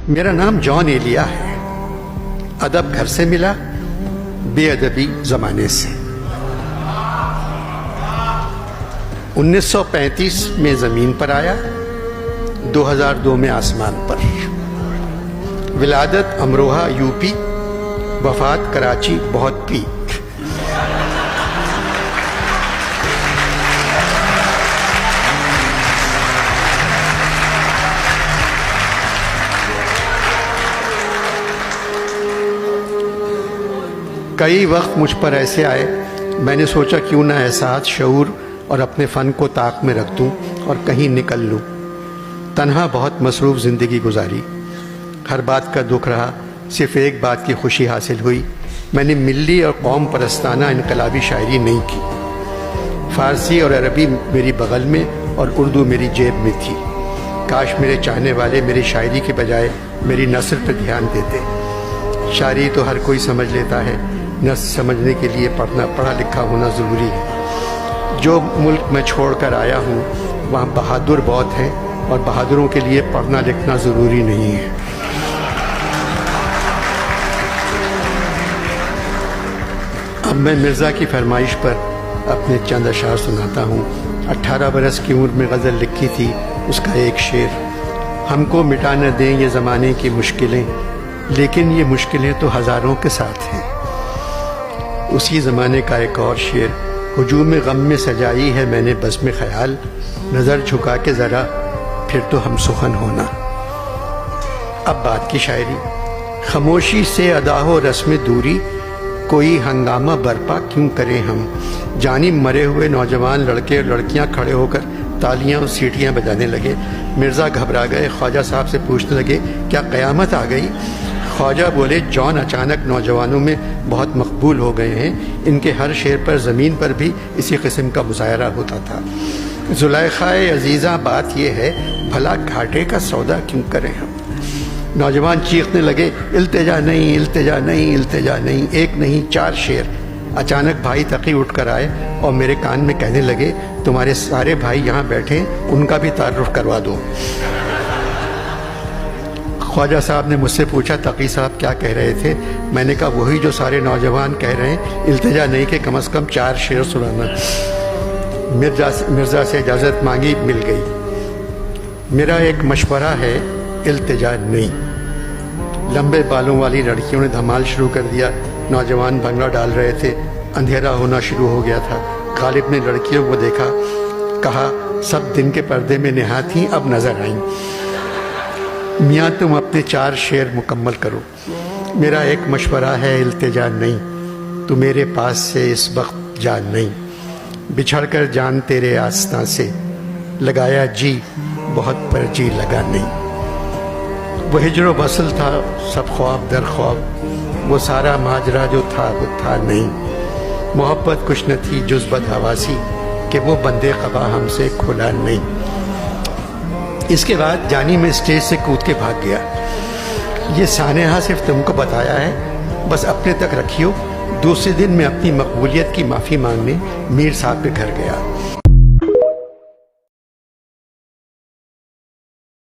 میرا نام جان ایلیا ہے. ادب گھر سے ملا، بے ادبی زمانے سے. 1935 میں زمین پر آیا، 2002 میں آسمان پر. ولادت امروہہ یو پی، وفات کراچی بہت پی. کئی وقت مجھ پر ایسے آئے، میں نے سوچا کیوں نہ احساس، شعور اور اپنے فن کو طاق میں رکھ دوں اور کہیں نکل لوں. تنہا بہت مصروف زندگی گزاری، ہر بات کا دکھ رہا، صرف ایک بات کی خوشی حاصل ہوئی، میں نے ملی اور قوم پرستانہ انقلابی شاعری نہیں کی. فارسی اور عربی میری بغل میں اور اردو میری جیب میں تھی. کاش میرے چاہنے والے میری شاعری کے بجائے میری نثر پہ دھیان دیتے. شاعری تو ہر کوئی سمجھ لیتا ہے، نثر سمجھنے کے لیے پڑھا لکھا ہونا ضروری ہے. جو ملک میں چھوڑ کر آیا ہوں وہاں بہادر بہت ہیں، اور بہادروں کے لیے پڑھنا لکھنا ضروری نہیں ہے. اب میں مرزا کی فرمائش پر اپنے چند اشعار سناتا ہوں. 18 برس کی عمر میں غزل لکھی تھی، اس کا ایک شعر: ہم کو مٹا نہ دیں یہ زمانے کی مشکلیں، لیکن یہ مشکلیں تو ہزاروں کے ساتھ ہیں. اسی زمانے کا ایک اور شعر: ہجوم غم میں سجائی ہے میں نے بزم خیال، نظر جھکا کے ذرا پھر تو ہم سخن ہونا. اب بات کی شاعری. خاموشی سے ادا ہو رسم دوری، کوئی ہنگامہ برپا کیوں کریں ہم. جانب مرے ہوئے نوجوان لڑکے اور لڑکیاں کھڑے ہو کر تالیاں اور سیٹیاں بجانے لگے. مرزا گھبرا گئے، خواجہ صاحب سے پوچھنے لگے کیا قیامت آ گئی. خواجہ بولے جان اچانک نوجوانوں میں بہت مقبول ہو گئے ہیں، ان کے ہر شعر پر زمین پر بھی اسی قسم کا مظاہرہ ہوتا تھا. زلیخائے عزیزہ بات یہ ہے، بھلا گھاٹے کا سودا کیوں کریں ہم. نوجوان چیخنے لگے التجا نہیں التجا نہیں التجا نہیں، ایک نہیں 4 شعر. اچانک بھائی تقی اٹھ کر آئے اور میرے کان میں کہنے لگے تمہارے سارے بھائی یہاں بیٹھے، ان کا بھی تعارف کروا دو. خواجہ صاحب نے مجھ سے پوچھا تقی صاحب کیا کہہ رہے تھے. میں نے کہا وہی جو سارے نوجوان کہہ رہے ہیں، التجا نہیں کہ کم از کم 4 شعر سنانا. مرزا سے اجازت مانگی، مل گئی. میرا ایک مشورہ ہے، التجا نہیں. لمبے بالوں والی لڑکیوں نے دھمال شروع کر دیا. نوجوان بھنگڑا ڈال رہے تھے. اندھیرا ہونا شروع ہو گیا تھا. غالب نے لڑکیوں کو دیکھا، کہا سب دن کے پردے میں نہا تھیں، اب نظر آئیں. میاں تم اپنے 4 شعر مکمل کرو. میرا ایک مشورہ ہے، التجا نہیں. تو میرے پاس سے اس وقت جا نہیں. بچھڑ کر جان تیرے آستاں سے، لگایا جی بہت پر جی لگا نہیں. وہ ہجر و وصل تھا سب خواب در خواب، وہ سارا ماجرا جو تھا وہ تھا نہیں. محبت کچھ نہ تھی جز بدحواسی، کہ وہ بندے قبا ہم سے کھلا نہیں. اس کے بعد جانی میں اسٹیج سے کود کے بھاگ گیا. یہ سانحہ صرف تم کو بتایا ہے، بس اپنے تک رکھیو. دوسرے دن میں اپنی مقبولیت کی معافی مانگنے میر صاحب کے گھر گیا.